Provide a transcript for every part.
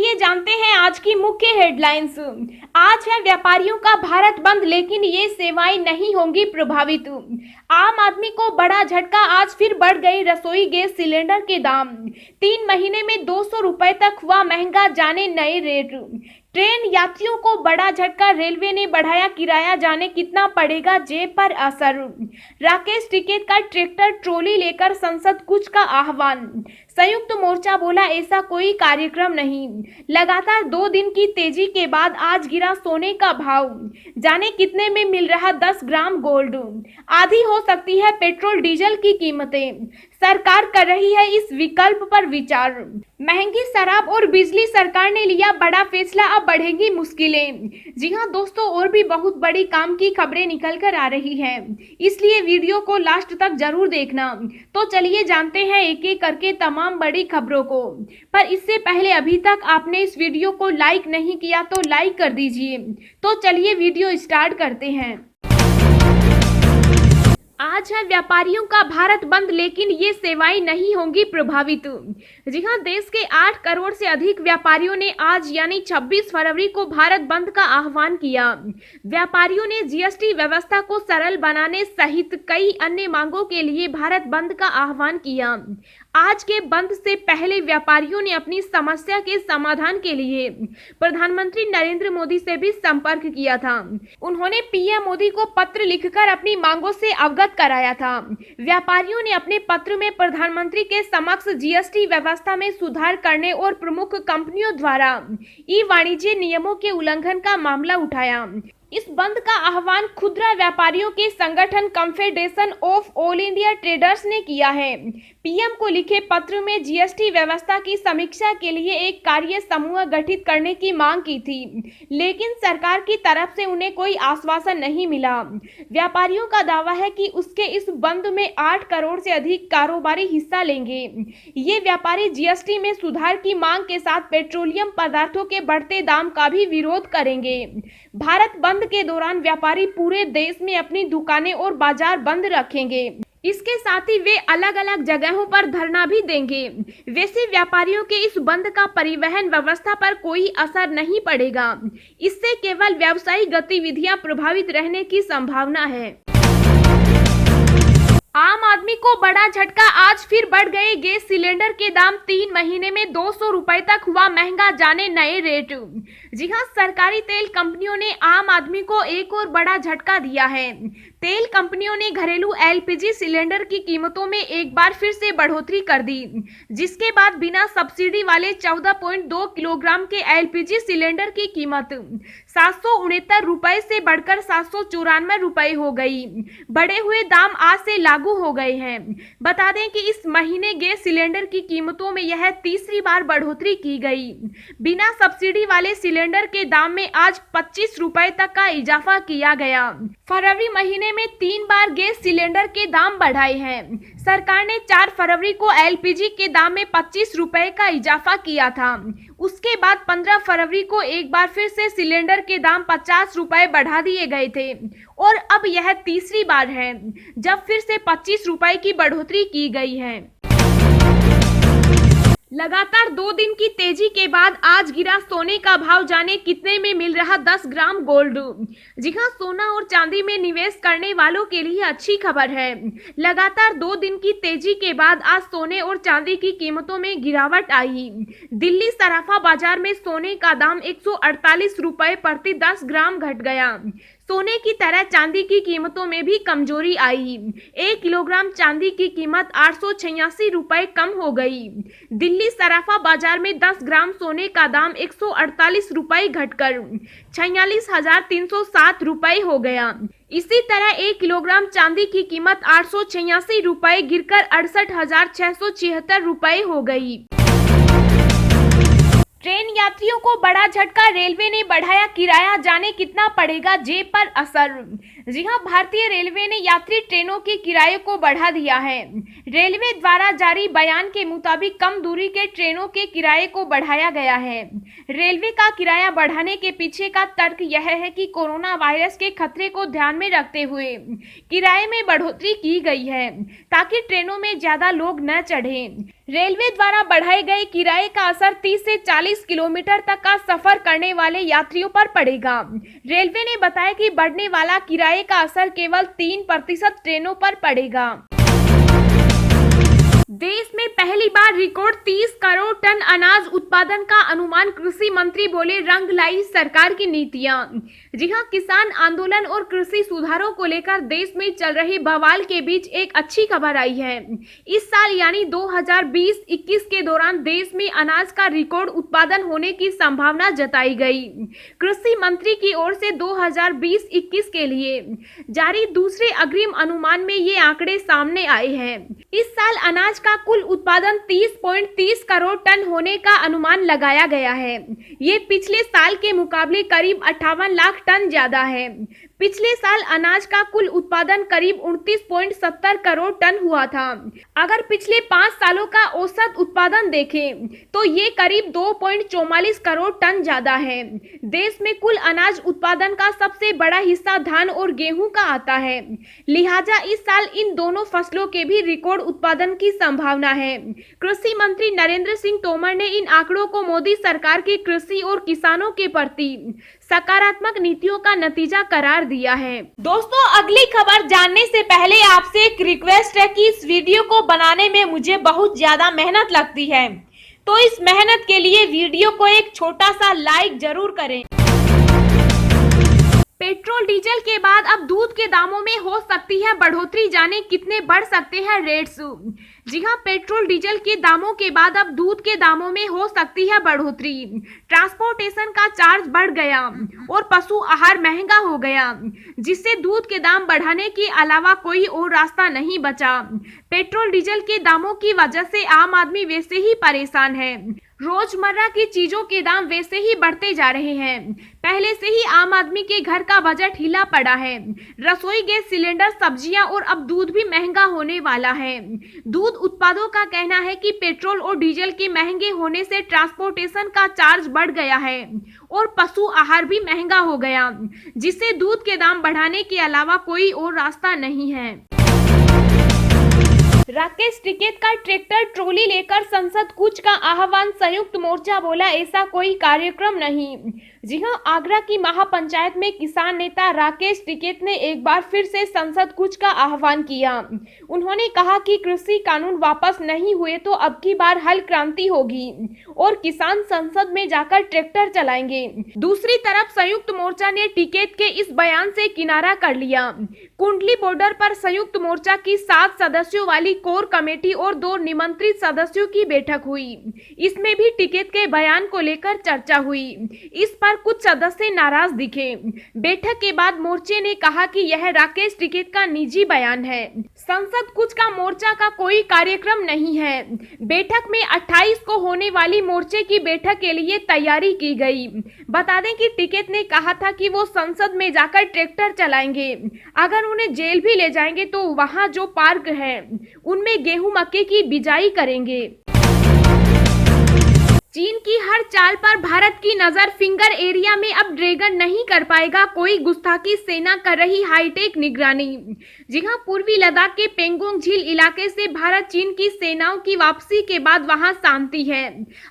चलिए जानते हैं आज की मुख्य हेडलाइंस। आज है व्यापारियों का भारत बंद, लेकिन ये सेवाएं नहीं होंगी प्रभावित। आम आदमी को बड़ा झटका, आज फिर बढ़ गई रसोई गैस सिलेंडर के दाम। 3 महीने में 200 रुपए तक हुआ महंगा, जाने नए रेट। ट्रेन यात्रियों को बड़ा झटका, रेलवे ने बढ़ाया किराया, जाने कितना पड़ेगा जेब पर असर। राकेश टिकैत का ट्रैक्टर ट्रॉली लेकर संसद कूच का आह्वान। संयुक्त मोर्चा बोला ऐसा कोई कार्यक्रम नहीं। लगातार 2 दिन की तेजी के बाद आज गिरा सोने का भाव, जाने कितने में मिल रहा 10 ग्राम गोल्ड। आधी हो सकती है पेट्रोल डीजल की कीमतें, सरकार कर रही है इस विकल्प पर विचार। महंगी शराब और बिजली, सरकार ने लिया बड़ा फैसला, अब बढ़ेंगी मुश्किलें। जी हां दोस्तों, और भी बहुत बड़ी काम की खबरें निकल कर आ रही हैं, इसलिए वीडियो को लास्ट तक जरूर देखना। तो चलिए जानते हैं एक एक करके तमाम बड़ी खबरों को। पर इससे पहले अभी तक आपने इस वीडियो को लाइक नहीं किया तो लाइक कर दीजिए। तो चलिए वीडियो स्टार्ट करते हैं। आज है व्यापारियों का भारत बंद, लेकिन ये सेवाएं नहीं होंगी प्रभावित। जी हां, देश के 8 करोड़ से अधिक व्यापारियों ने आज यानी 26 फरवरी को भारत बंद का आह्वान किया। व्यापारियों ने जीएसटी व्यवस्था को सरल बनाने सहित कई अन्य मांगों के लिए भारत बंद का आह्वान किया। आज के बंद से पहले व्यापारियों ने अपनी समस्या के समाधान के लिए प्रधानमंत्री नरेंद्र मोदी से भी संपर्क किया था। उन्होंने पीएम मोदी को पत्र लिखकर अपनी मांगों से अवगत कराया था। व्यापारियों ने अपने पत्र में प्रधानमंत्री के समक्ष जीएसटी व्यवस्था में सुधार करने और प्रमुख कंपनियों द्वारा ई वाणिज्य नियमों के उल्लंघन का मामला उठाया। इस बंद का आह्वान खुदरा व्यापारियों के संगठन confederation of all India traders ने किया है। पीएम को लिखे पत्र में जीएसटी व्यवस्था की समीक्षा के लिए एक कार्य समूह गठित करने की मांग की थी, लेकिन सरकार की तरफ से उन्हें कोई आश्वासन नहीं मिला। व्यापारियों का दावा है कि उसके इस बंद में 8 करोड़ से अधिक कारोबारी हिस्सा लेंगे। ये व्यापारी जीएसटी में सुधार की मांग के साथ पेट्रोलियम पदार्थों के बढ़ते दाम का भी विरोध करेंगे। भारत बंद के दौरान व्यापारी पूरे देश में अपनी दुकानें और बाजार बंद रखेंगे। इसके साथ ही वे अलग अलग जगहों पर धरना भी देंगे। वैसे व्यापारियों के इस बंद का परिवहन व्यवस्था पर कोई असर नहीं पड़ेगा। इससे केवल व्यावसायिक गतिविधियां प्रभावित रहने की संभावना है। आम आदमी को बड़ा झटका, आज फिर बढ़ गए गैस सिलेंडर के दाम। 3 महीने में 200 रुपए तक हुआ महंगा, जाने नए रेट। जी हां, सरकारी तेल कंपनियों ने आम आदमी को एक और बड़ा झटका दिया है। तेल कंपनियों ने घरेलू एलपीजी सिलेंडर की कीमतों में एक बार फिर से बढ़ोतरी कर दी, जिसके बाद बिना सब्सिडी वाले 14.2 किलोग्राम के एलपीजी सिलेंडर की कीमत 769 रुपए से बढ़कर 794 रुपए हो गई। बढ़े हुए दाम आज से लागू हो गए हैं। बता दें कि इस महीने गैस सिलेंडर की कीमतों में यह तीसरी बार बढ़ोतरी की गई। बिना सब्सिडी वाले सिलेंडर के दाम में आज 25 रुपए तक का इजाफा किया गया। फरवरी महीने में 3 बार गैस सिलेंडर के दाम बढ़ाए हैं। सरकार ने 4 फरवरी को एलपीजी के दाम में 25 रुपए का इजाफा किया था। उसके बाद 15 फरवरी को एक बार फिर से सिलेंडर के दाम 50 रुपए बढ़ा दिए गए थे और अब यह तीसरी बार है जब फिर से 25 रुपए की बढ़ोतरी की गई है। लगातार 2 दिन की तेजी के बाद आज गिरा सोने का भाव, जाने कितने में मिल रहा 10 ग्राम गोल्ड। जी हां, सोना और चांदी में निवेश करने वालों के लिए अच्छी खबर है। लगातार 2 दिन की तेजी के बाद आज सोने और चांदी की कीमतों में गिरावट आई। दिल्ली सराफा बाजार में सोने का दाम 148 रुपए प्रति 10 ग्राम घट गया। सोने की तरह चांदी की कीमतों में भी कमजोरी आई। 1 किलोग्राम चांदी की कीमत 886 रुपए कम हो गई। दिल्ली सराफा बाजार में 10 ग्राम सोने का दाम 148 रुपए घटकर 46,307 रुपए हो गया। इसी तरह 1 किलोग्राम चांदी की कीमत 886 रुपए गिरकर 68,676 रुपए हो गई। ट्रेन यात्रियों को बड़ा झटका, रेलवे ने बढ़ाया किराया, जाने कितना पड़ेगा जेब पर असर। जी हां, भारतीय रेलवे ने यात्री ट्रेनों के किराए को बढ़ा दिया है। रेलवे द्वारा जारी बयान के मुताबिक कम दूरी के ट्रेनों के किराए को बढ़ाया गया है। रेलवे का किराया बढ़ाने के पीछे का तर्क यह है कि कोरोना वायरस के खतरे को ध्यान में रखते हुए किराए में बढ़ोतरी की गई है ताकि ट्रेनों में ज्यादा लोग न चढ़ें। रेलवे द्वारा बढ़ाए गए किराए का असर 30 से 40 किलोमीटर तक का सफर करने वाले यात्रियों पर पड़ेगा। रेलवे ने बताया कि बढ़ने वाला किराए का असर केवल 3% ट्रेनों पर पड़ेगा। देश में पहली बार रिकॉर्ड 30 करोड़ टन अनाज उत्पादन का अनुमान, कृषि मंत्री बोले, रंग लाई सरकार की नीतियां। जी हां, किसान आंदोलन और कृषि सुधारों को लेकर देश में चल रही बवाल के बीच एक अच्छी खबर आई है। इस साल यानी 2020-21 के दौरान देश में अनाज का रिकॉर्ड उत्पादन होने की संभावना जताई गई। कृषि मंत्री की ओर से 2020-21 के लिए जारी दूसरे अग्रिम अनुमान में ये आंकड़े सामने आए हैं। इस साल अनाज का कुल उत्पादन 30.30 करोड़ टन होने का अनुमान लगाया गया है। ये पिछले साल के मुकाबले करीब 58 लाख टन ज्यादा है। पिछले साल अनाज का कुल उत्पादन करीब 29.70 करोड़ टन हुआ था। अगर पिछले 5 सालों का औसत उत्पादन देखें तो ये करीब 2.44 करोड़ टन ज्यादा है। देश में कुल अनाज उत्पादन का सबसे बड़ा हिस्सा धान और गेहूं का आता है, लिहाजा इस साल इन दोनों फसलों के भी रिकॉर्ड उत्पादन की संभावना है। कृषि मंत्री नरेंद्र सिंह तोमर ने इन आंकड़ों को मोदी सरकार की कृषि और किसानों के प्रति सकारात्मक नीतियों का नतीजा करार दिया है। दोस्तों, अगली खबर जानने से पहले आपसे एक रिक्वेस्ट है कि इस वीडियो को बनाने में मुझे बहुत ज्यादा मेहनत लगती है, तो इस मेहनत के लिए वीडियो को एक छोटा सा लाइक जरूर करें। पेट्रोल डीजल के बाद अब दूध के दामों में हो सकती है बढ़ोतरी, जाने कितने बढ़ सकते हैं रेट्स। जी हां, पेट्रोल डीजल के दामों के बाद अब दूध के दामों में हो सकती है बढ़ोतरी। ट्रांसपोर्टेशन का चार्ज बढ़ गया और पशु आहार महंगा हो गया, जिससे दूध के दाम बढ़ाने के अलावा कोई और रास्ता नहीं बचा। पेट्रोल डीजल के दामों की वजह से आम आदमी वैसे ही परेशान है। रोजमर्रा की चीजों के दाम वैसे ही बढ़ते जा रहे हैं। पहले से ही आम आदमी के घर का बजट हिला पड़ा है। रसोई गैस सिलेंडर, सब्जियां और अब दूध भी महंगा होने वाला है। दूध उत्पादकों का कहना है कि पेट्रोल और डीजल के महंगे होने से ट्रांसपोर्टेशन का चार्ज बढ़ गया है और पशु आहार भी महंगा हो गया, जिससे दूध के दाम बढ़ाने के अलावा कोई और रास्ता नहीं है। राकेश टिकैत का ट्रैक्टर ट्रॉली लेकर संसद कूच का आह्वान, संयुक्त मोर्चा बोला ऐसा कोई कार्यक्रम नहीं। जी हां, आगरा की महापंचायत में किसान नेता राकेश टिकैत ने एक बार फिर से संसद कूच का आह्वान किया। उन्होंने कहा कि कृषि कानून वापस नहीं हुए तो अब की बार हल क्रांति होगी और किसान संसद में जाकर ट्रैक्टर चलाएंगे। दूसरी तरफ संयुक्त मोर्चा ने टिकैत के इस बयान से किनारा कर लिया। कुंडली बॉर्डर पर संयुक्त मोर्चा की 7 सदस्यों वाली कोर कमेटी और 2 निमंत्रित सदस्यों की बैठक हुई। इसमें भी टिकैत के बयान को लेकर चर्चा हुई। इस पर कुछ सदस्य नाराज दिखे। बैठक के बाद मोर्चे ने कहा कि यह राकेश टिकैत का निजी बयान है, संसद कूच का मोर्चा का कोई कार्यक्रम नहीं है। बैठक में 28 को होने वाली मोर्चे की बैठक के लिए तैयारी की गई। बता दें कि टिकैत ने कहा था कि वो संसद में जाकर ट्रैक्टर चलाएंगे। अगर उन्हें जेल भी ले जाएंगे तो वहां जो पार्क है उनमें गेहूं मक्के की बिजाई करेंगे। चीन की हर चाल पर भारत की नजर, फिंगर एरिया में अब ड्रैगन नहीं कर पाएगा कोई गुस्ताखी, सेना कर रही हाईटेक निगरानी। जी हां, पूर्वी लद्दाख के पेंगोंग झील इलाके से भारत चीन की सेनाओं की वापसी के बाद वहां शांति है।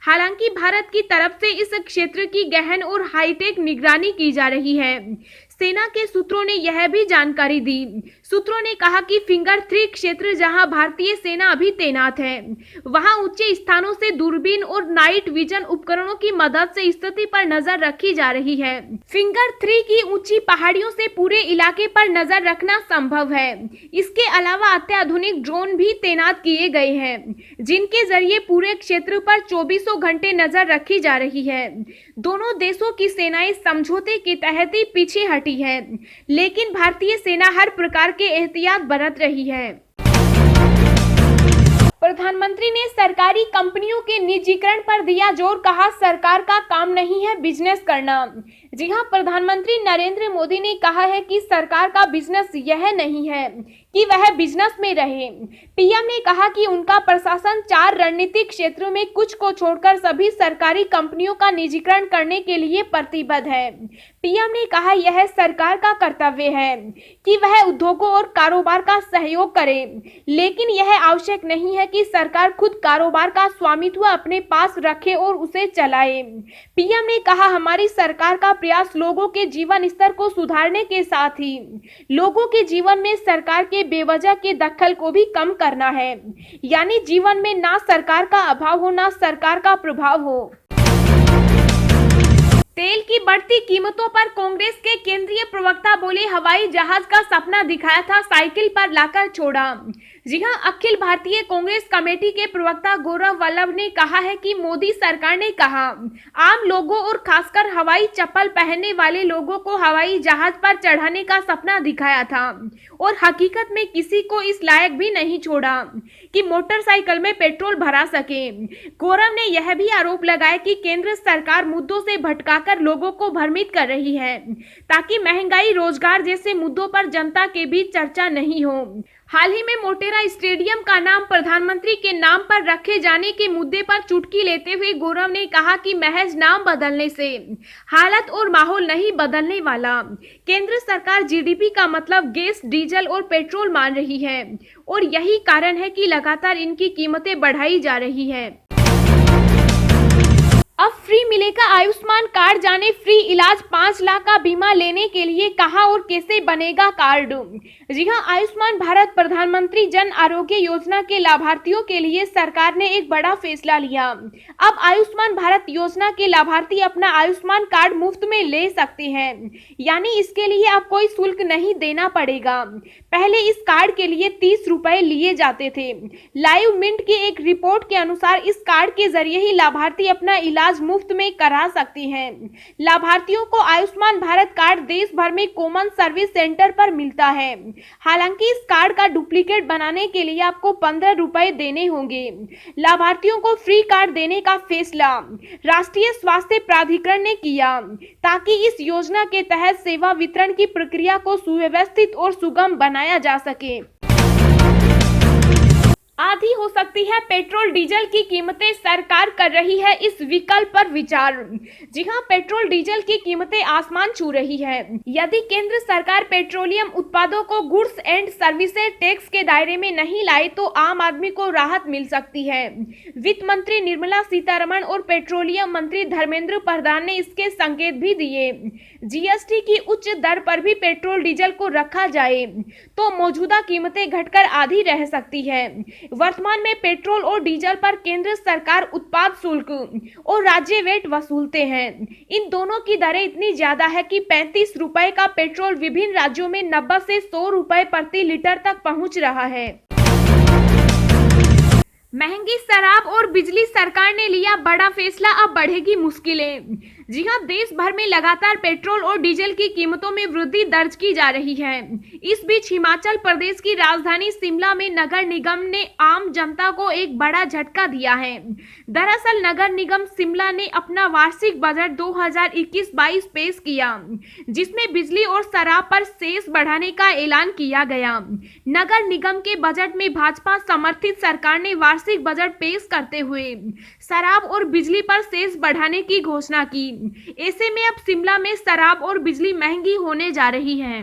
हालांकि भारत की तरफ से इस क्षेत्र की गहन और हाईटेक निगरानी की जा रही है। सेना के सूत्रों ने यह भी जानकारी दी। सूत्रों ने कहा कि फिंगर 3 क्षेत्र जहां भारतीय सेना अभी तैनात है, वहां ऊंचे स्थानों से दूरबीन और नाइट विजन उपकरणों की मदद से स्थिति पर नजर रखी जा रही है। फिंगर 3 की ऊंची पहाड़ियों से पूरे इलाके पर नजर रखना संभव है। इसके अलावा अत्याधुनिक ड्रोन भी तैनात किए गए हैं, जिनके जरिए पूरे क्षेत्र पर 24 घंटे नजर रखी जा रही है। दोनों देशों की सेनाएं समझौते के तहत ही पीछे हटी है, लेकिन भारतीय सेना हर प्रकार के एहतियात बरत रही है। प्रधानमंत्री मंत्री ने सरकारी कंपनियों के निजीकरण पर दिया जोर, कहा सरकार का काम नहीं है बिजनेस करना। जी हां, प्रधानमंत्री नरेंद्र मोदी ने कहा है कि सरकार का बिजनेस यह नहीं है कि वह बिजनेस में रहे। पीएम ने कहा कि उनका प्रशासन 4 रणनीतिक क्षेत्रों में कुछ को छोड़कर सभी सरकारी कंपनियों का निजीकरण करने के लिए प्रतिबद्ध है। पीएम ने कहा यह सरकार का कर्तव्य है कि वह उद्योगों और कारोबार का सहयोग करे, लेकिन यह आवश्यक नहीं है कि सरकार खुद कारोबार का स्वामित्व अपने पास रखे और उसे चलाए। पीएम ने कहा हमारी सरकार का प्रयास लोगों के जीवन स्तर को सुधारने के साथ ही लोगों के जीवन में सरकार के बेवजह के दखल को भी कम करना है, यानी जीवन में ना सरकार का अभाव हो ना सरकार का प्रभाव हो। तेल की बढ़ती कीमतों पर कांग्रेस के केंद्रीय प्रवक्ता बोले हवाई जहाज का सपना दिखाया था, साइकिल पर लाकर छोड़ा। जी हां, अखिल भारतीय कांग्रेस कमेटी के प्रवक्ता गौरव वल्लभ ने कहा है कि मोदी सरकार ने कहा आम लोगों और खासकर हवाई चप्पल पहनने वाले लोगों को हवाई जहाज पर चढ़ाने का सपना दिखाया था और हकीकत में किसी को इस लायक भी नहीं छोड़ा कि मोटरसाइकिल में पेट्रोल भरा सके। गौरव ने यह भी आरोप लगाया कि केंद्र सरकार मुद्दों से भटकाकर लोगों को भ्रमित कर रही है ताकि महंगाई, रोजगार जैसे मुद्दों पर जनता के बीच चर्चा नहीं हो। हाल ही में मोटेरा स्टेडियम का नाम प्रधानमंत्री के नाम पर रखे जाने के मुद्दे पर चुटकी लेते हुए गौरव ने कहा कि महज नाम बदलने से हालत और माहौल नहीं बदलने वाला। केंद्र सरकार जीडीपी का मतलब गैस, डीजल और पेट्रोल मान रही है और यही कारण है कि लगातार इनकी कीमतें बढ़ाई जा रही है। अब फ्री मिलेगा आयुष्मान कार्ड, जाने फ्री इलाज 5 लाख का बीमा लेने के लिए कहां और कैसे बनेगा कार्ड। जी हां, आयुष्मान भारत प्रधानमंत्री जन आरोग्य योजना के लाभार्थियों के लिए सरकार ने एक बड़ा फैसला लिया। अब आयुष्मान भारत योजना के लाभार्थी अपना आयुष्मान कार्ड मुफ्त में ले सकते हैं, यानी इसके लिए अब कोई शुल्क नहीं देना पड़ेगा। पहले इस कार्ड के लिए 30 रुपए लिए जाते थे। लाइव मिंट की एक रिपोर्ट के अनुसार इस कार्ड के जरिए ही लाभार्थी अपना इलाज मुफ्त में करा सकती हैं। लाभार्थियों को आयुष्मान भारत कार्ड देश भर में कॉमन सर्विस सेंटर पर मिलता है। हालांकि इस कार्ड का डुप्लीकेट बनाने के लिए आपको 15 रुपए देने होंगे। लाभार्थियों को फ्री कार्ड देने का फैसला राष्ट्रीय स्वास्थ्य प्राधिकरण ने किया ताकि इस योजना के तहत सेवा वितरण की प्रक्रिया को सुव्यवस्थित और सुगम बनाया जा सके। आधी हो सकती है पेट्रोल डीजल की कीमतें, सरकार कर रही है इस विकल्प पर विचार। जी हां, पेट्रोल डीजल की कीमतें आसमान छू रही है। यदि केंद्र सरकार पेट्रोलियम उत्पादों को गुड्स एंड सर्विसेज टैक्स के दायरे में नहीं लाए तो आम आदमी को राहत मिल सकती है। वित्त मंत्री निर्मला सीतारमण और पेट्रोलियम मंत्री धर्मेंद्र प्रधान ने इसके संकेत भी दिए। जीएसटी की उच्च दर पर भी पेट्रोल डीजल को रखा जाए तो मौजूदा कीमतें घटकर आधी रह सकती है। वर्तमान में पेट्रोल और डीजल पर केंद्र सरकार उत्पाद शुल्क और राज्य वेट वसूलते हैं। इन दोनों की दरें इतनी ज्यादा है कि 35 रुपए का पेट्रोल विभिन्न राज्यों में 90 से 100 रुपए प्रति लीटर तक पहुंच रहा है। महंगी शराब और बिजली, सरकार ने लिया बड़ा फैसला, अब बढ़ेगी मुश्किलें। जी हां, देश भर में लगातार पेट्रोल और डीजल की कीमतों में वृद्धि दर्ज की जा रही है। इस बीच हिमाचल प्रदेश की राजधानी शिमला में नगर निगम ने आम जनता को एक बड़ा झटका दिया है। दरअसल नगर निगम शिमला ने अपना वार्षिक बजट 2021-22 पेश किया, जिसमें बिजली और शराब पर सेस बढ़ाने का ऐलान किया गया। नगर निगम के बजट में भाजपा समर्थित सरकार ने वार्षिक बजट पेश करते हुए शराब और बिजली पर सेस बढ़ाने की घोषणा की। ऐसे में अब शिमला में शराब और बिजली महंगी होने जा रही है।